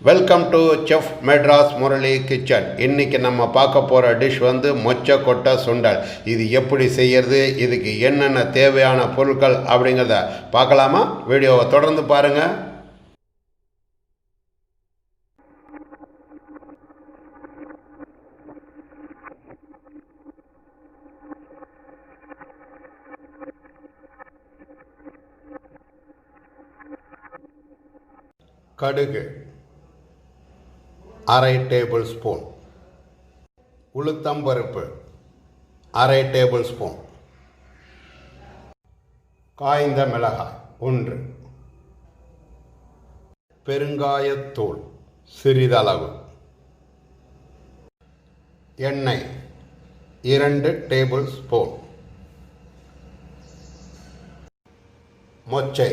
Welcome to chef Madras Murali kitchen. இன்றைக்கி நம்ம பார்க்க போகிற டிஷ் வந்து மொச்சக்கொட்டை சுண்டல். இது எப்படி செய்யறது, இதுக்கு என்னென்ன தேவையான பொருட்கள் அப்படிங்கிறத பார்க்கலாமா? வீடியோவை தொடர்ந்து பாருங்கள். கடுகு 1/2 டேபிள் ஸ்பூன், உளுத்தம்பருப்பு 1/2 டேபிள் ஸ்பூன், காய்ந்த மிளகாய் 1, பெருங்காயத்தூள் சிறிதளவு, எண்ணெய் 2 டேபிள் ஸ்பூன், மொச்சை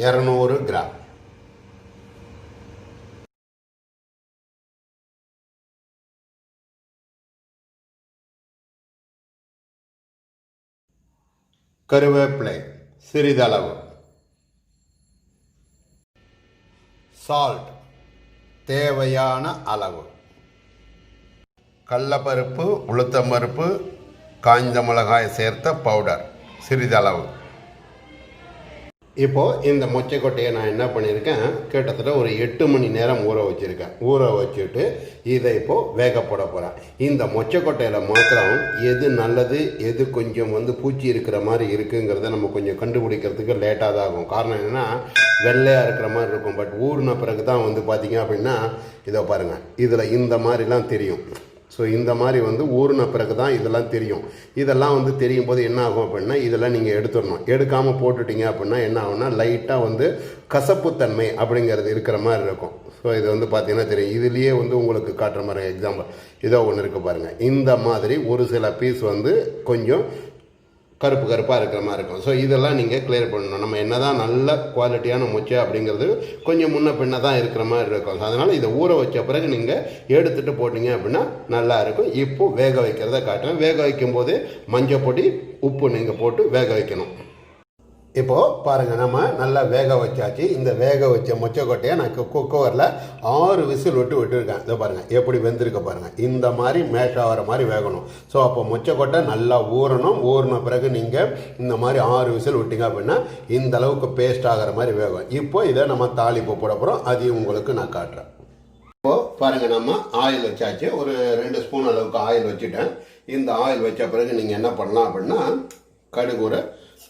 200 கிராம், கருவேப்பிலை சிறிதளவு, சால்ட் தேவையான அளவு, கடலைப்பருப்பு, உளுத்தம்பருப்பு, காய்ந்த மிளகாய் சேர்த்த பவுடர் சிறிதளவு. இப்போது இந்த மொச்சக்கொட்டையை நான் என்ன பண்ணியிருக்கேன், கிட்டத்தட்ட ஒரு 8 மணி நேரம் ஊற வச்சுருக்கேன். ஊற வச்சுட்டு இதை இப்போது வேக போட போகிறேன். இந்த மொச்சக்கொட்டையில் மாத்திரம் எது நல்லது, எது கொஞ்சம் பூச்சி இருக்கிற மாதிரி இருக்குங்கிறத நம்ம கொஞ்சம் கண்டுபிடிக்கிறதுக்கு லேட்டாக தான் ஆகும். காரணம் என்னென்னா, வெள்ளையாக இருக்கிற மாதிரி இருக்கும். பட் ஊறின பிறகு தான் பார்த்திங்க அப்படின்னா, இதை பாருங்கள், இதில் இந்த மாதிரிலாம் தெரியும். ஸோ இந்த மாதிரி ஊறின பிறகு தான் இதெல்லாம் தெரியும். இதெல்லாம் தெரியும் போது என்ன ஆகும் அப்படின்னா, இதெல்லாம் நீங்கள் எடுத்துடணும். எடுக்காமல் போட்டுட்டீங்க அப்படின்னா என்ன ஆகும்னா, லைட்டாக கசப்புத்தன்மை அப்படிங்கிறது இருக்கிற மாதிரி இருக்கும். ஸோ இது பார்த்தீங்கன்னா தெரியும். இதுலேயே உங்களுக்கு காட்டுற மாதிரி எக்ஸாம்பிள் இதோ ஒன்று இருக்குது பாருங்கள். இந்த மாதிரி ஒரு சில பீஸ் கொஞ்சம் கருப்பாக இருக்கிற மாதிரி இருக்கும். ஸோ இதெல்லாம் நீங்கள் கிளியர் பண்ணணும். நம்ம என்ன தான் நல்ல குவாலிட்டியான மொச்சை அப்படிங்கிறது கொஞ்சம் முன்ன பின்ன தான் இருக்கிற மாதிரி இருக்கும். அதனால் இதை ஊற வச்ச பிறகு நீங்கள் எடுத்துகிட்டு போட்டிங்க அப்படின்னா நல்லா இருக்கும். இப்போது வேக வைக்கிறத காட்டுறேன். வேக வைக்கும்போது மஞ்சள் பொடி, உப்பு நீங்கள் போட்டு வேக வைக்கணும். இப்போது பாருங்கள், நம்ம நல்லா வேக வச்சாச்சு. இந்த வேக வச்ச மொச்சக்கொட்டையை நான் குக்கரில் 6 விசில் விட்டுருக்கேன். இதை பாருங்கள் எப்படி வெந்திருக்க பாருங்கள். இந்த மாதிரி மேஷ் ஆகிற மாதிரி வேகணும். ஸோ அப்போ மொச்சக்கொட்டை நல்லா ஊறணும். ஊறின பிறகு நீங்கள் இந்த மாதிரி 6 விசில் விட்டிங்க அப்படின்னா இந்த அளவுக்கு பேஸ்ட் ஆகிற மாதிரி வேகும். இப்போ இதை நம்ம தாளிப்பு போட போகிறோம். அதையும் உங்களுக்கு நான் காட்டுறேன். இப்போது பாருங்கள், நம்ம ஆயில் வச்சாச்சு. ஒரு 2 ஸ்பூன் அளவுக்கு ஆயில் வச்சுட்டேன். இந்த ஆயில் வச்ச பிறகு நீங்கள் என்ன பண்ணலாம் அப்படின்னா, கடுகு ஒரு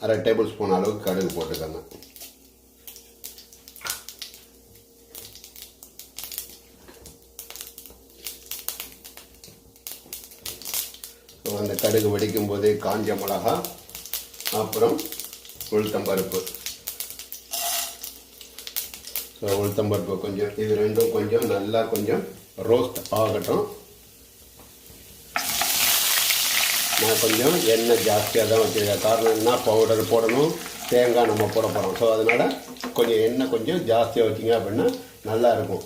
1/2 டேபிள் ஸ்பூன் அளவுக்கு கடுகு போட்டுக்கோங்க. அந்த கடுகு வெடிக்கும் போதே காஞ்ச மிளகா, அப்புறம் உளுத்தம்பருப்பு. உளுத்தம்பருப்பு கொஞ்சம், இது ரெண்டும் கொஞ்சம் நல்லா கொஞ்சம் ரோஸ்ட் ஆகட்டும். நான் கொஞ்சம் எண்ணெய் ஜாஸ்தியாக தான் வச்சுருக்கேன். காரணம் என்ன, பவுடர் போடணும், தேங்காய் நம்ம போட போகிறோம். ஸோ அதனால் கொஞ்சம் எண்ணெய் கொஞ்சம் ஜாஸ்தியாக வச்சிங்க அப்படின்னா நல்லாயிருக்கும்.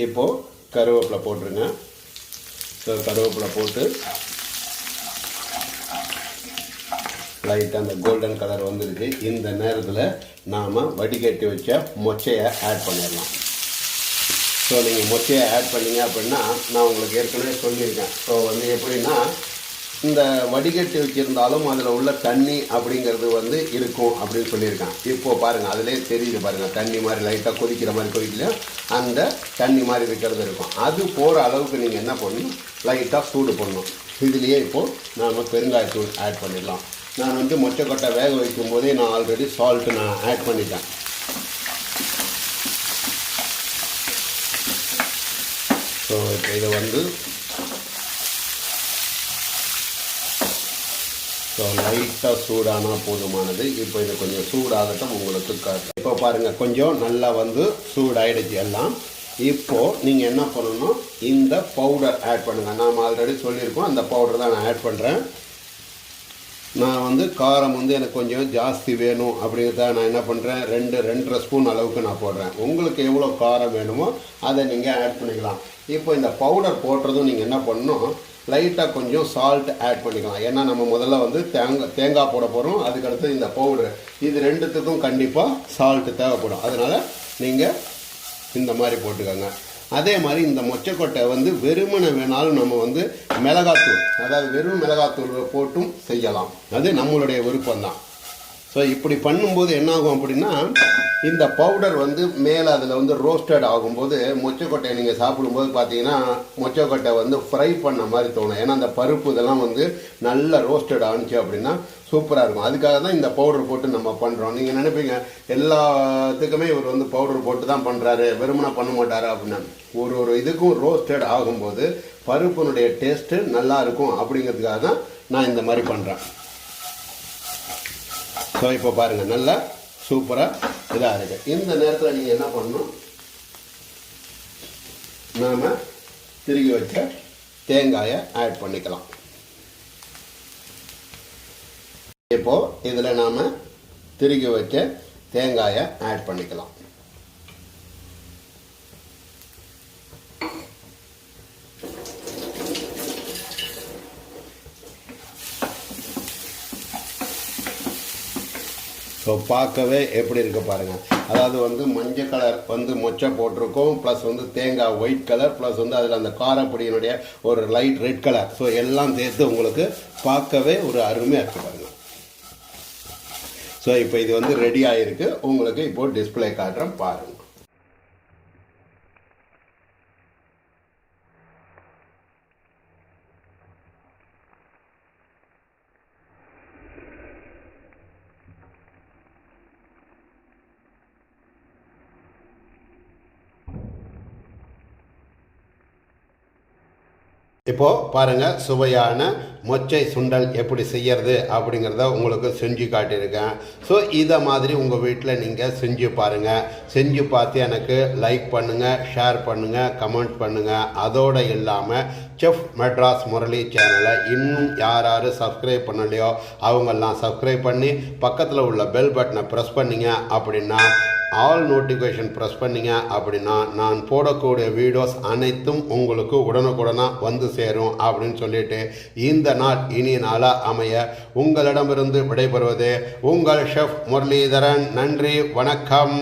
இப்போது கருவேப்பிலை போட்டுருங்க. ஸோ கருவேப்பிலை போட்டு லைட்டாக அந்த கோல்டன் கலர் வந்துருக்கு. இந்த நேரத்தில் நாம் வடிகட்டி வச்ச மொச்சையை ஆட் பண்ணிடலாம். ஸோ நீங்கள் மொச்சையை ஆட் பண்ணிங்க அப்படின்னா, நான் உங்களுக்கு ஏற்கனவே சொல்லியிருக்கேன். ஸோ எப்படின்னா, இந்த வடிகட்டி வச்சுருந்தாலும் அதில் உள்ள தண்ணி அப்படிங்கிறது இருக்கும் அப்படின்னு சொல்லியிருக்கேன். இப்போது பாருங்கள், அதிலே தெரியுது பாருங்கள், தண்ணி மாதிரி லைட்டாக கொதிக்கிற மாதிரி கொதிக்கல, அந்த தண்ணி மாதிரி இருக்கிறது இருக்கும். அது போகிற அளவுக்கு நீங்கள் என்ன பண்ணணும், லைட்டாக சூடு பண்ணணும். இதுலேயே இப்போது நாம் பெருங்காயத்தூள் ஆட் பண்ணிடலாம். நான் மொச்சக்கொட்டை வேக வைக்கும் போதே நான் ஆல்ரெடி சால்ட்டு நான் ஆட் பண்ணிட்டேன். ஸோ இப்போ இதை ஸோ லைட்டாக சூடானால் போதுமானது. இப்போ இது கொஞ்சம் சூடாகட்டும், உங்களுக்கு காட்டுறேன். இப்போ பாருங்கள், கொஞ்சம் நல்லா சூடாயிடுச்சு எல்லாம். இப்போது நீங்கள் என்ன பண்ணணும், இந்த பவுடர் ஆட் பண்ணுங்கள். நாம் ஆல்ரெடி சொல்லியிருக்கோம், அந்த பவுடர் தான் நான் ஆட் பண்ணுறேன். நான் காரம் எனக்கு கொஞ்சம் ஜாஸ்தி வேணும் அப்படிங்கிறத நான் என்ன பண்ணுறேன், 2-2.5 ஸ்பூன் அளவுக்கு நான் போடுறேன். உங்களுக்கு எவ்வளோ காரம் வேணுமோ அதை நீங்கள் ஆட் பண்ணிக்கலாம். இப்போ இந்த பவுடர் போடுறதும் நீங்கள் என்ன பண்ணணும், லைட்டாக கொஞ்சம் சால்ட் ஆட் பண்ணிக்கலாம். ஏன்னா நம்ம முதல்ல தேங்காய் போட போகிறோம். அதுக்கடுத்து இந்த பவுடர், இது ரெண்டுத்துக்கும் கண்டிப்பாக சால்ட்டு தேவைப்படும். அதனால் நீங்கள் இந்த மாதிரி போட்டுக்கோங்க. அதே மாதிரி இந்த மொச்சக்கொட்டை வந்து வெறுமனை வேணாலும் நம்ம வந்து மிளகாத்தூள், அதாவது வெறும் மிளகாத்தூள் போட்டும் செய்யலாம். அது நம்மளுடைய விருப்பம்தான். ஸோ இப்படி பண்ணும்போது என்னாகும் அப்படின்னா, இந்த பவுடர் வந்து மேலே அதில் வந்து ரோஸ்டட் ஆகும்போது மொச்சக்கொட்டையை நீங்கள் சாப்பிடும்போது பார்த்தீங்கன்னா மொச்சக்கொட்டை வந்து ஃப்ரை பண்ண மாதிரி தோணும். ஏன்னா அந்த பருப்பு இதெல்லாம் வந்து நல்லா ரோஸ்டட் ஆனிச்சு அப்படின்னா சூப்பராக இருக்கும். அதுக்காக தான் இந்த பவுடர் போட்டு நம்ம பண்ணுறோம். நீங்கள் நினைப்பீங்க எல்லாத்துக்குமே இவர் வந்து பவுடர் போட்டு தான் பண்ணுறாரு, வெறுமனை பண்ண மாட்டாரு அப்படின்னா. ஒரு இதுக்கும் ரோஸ்டட் ஆகும்போது பருப்பினுடைய டேஸ்ட்டு நல்லா இருக்கும் அப்படிங்கிறதுக்காக தான் நான் இந்த மாதிரி பண்ணுறேன். ஸோ இப்போ பாருங்கள், நல்லா சூப்பராக இதாக இருக்குது. இந்த நேரத்தில் நீங்கள் என்ன பண்ணணும், நாம் திருகி வச்ச தேங்காயை ஆட் பண்ணிக்கலாம். இப்போது இதில் நாம் திருகி வச்ச தேங்காயை ஆட் பண்ணிக்கலாம். ஸோ பார்க்கவே எப்படி இருக்கு பாருங்கள். அதாவது வந்து மஞ்சள் கலர் வந்து மொச்சை போட்டிருக்கோம், ப்ளஸ் வந்து தேங்காய் ஒயிட் கலர், ப்ளஸ் வந்து அதில் அந்த காரப்பொடியினுடைய ஒரு லைட் ரெட் கலர். ஸோ எல்லாம் சேர்த்து உங்களுக்கு பார்க்கவே ஒரு அருமையாக இருக்குது பாருங்கள். ஸோ இப்போ இது வந்து ரெடி ஆகிருக்கு. உங்களுக்கு இப்போ டிஸ்பிளே காட்டுறேன் பாருங்கள். இப்போது பாருங்கள், சுவையான மொச்சை சுண்டல் எப்படி செய்யறது அப்படிங்கிறத உங்களுக்கு செஞ்சு காட்டியிருக்கேன். ஸோ இதை மாதிரி உங்கள் வீட்டில் நீங்கள் செஞ்சு பாருங்கள். செஞ்சு பார்த்து எனக்கு லைக் பண்ணுங்கள், ஷேர் பண்ணுங்கள், கமெண்ட் பண்ணுங்கள். அதோடு இல்லாமல் செஃப் மெட்ராஸ் முரளி சேனலை இன்னும் யார் சப்ஸ்கிரைப் பண்ணலையோ அவங்கெல்லாம் சப்ஸ்கிரைப் பண்ணி பக்கத்தில் உள்ள பெல் பட்டனை ப்ரெஸ் பண்ணிங்க அப்படின்னா, ஆல் நோட்டிஃபிகேஷன் ப்ரெஸ் பண்ணிங்க அப்படின்னா நான் போடக்கூடிய வீடியோஸ் அனைத்தும் உங்களுக்கு உடனுக்குடனாக வந்து சேரும் அப்படின்னு சொல்லிட்டு இந்த நாள் இனிய நாளாக அமைய உங்களிடமிருந்து விடைபெறுவது உங்கள் ஷெஃப் முரளிதரன். நன்றி, வணக்கம்.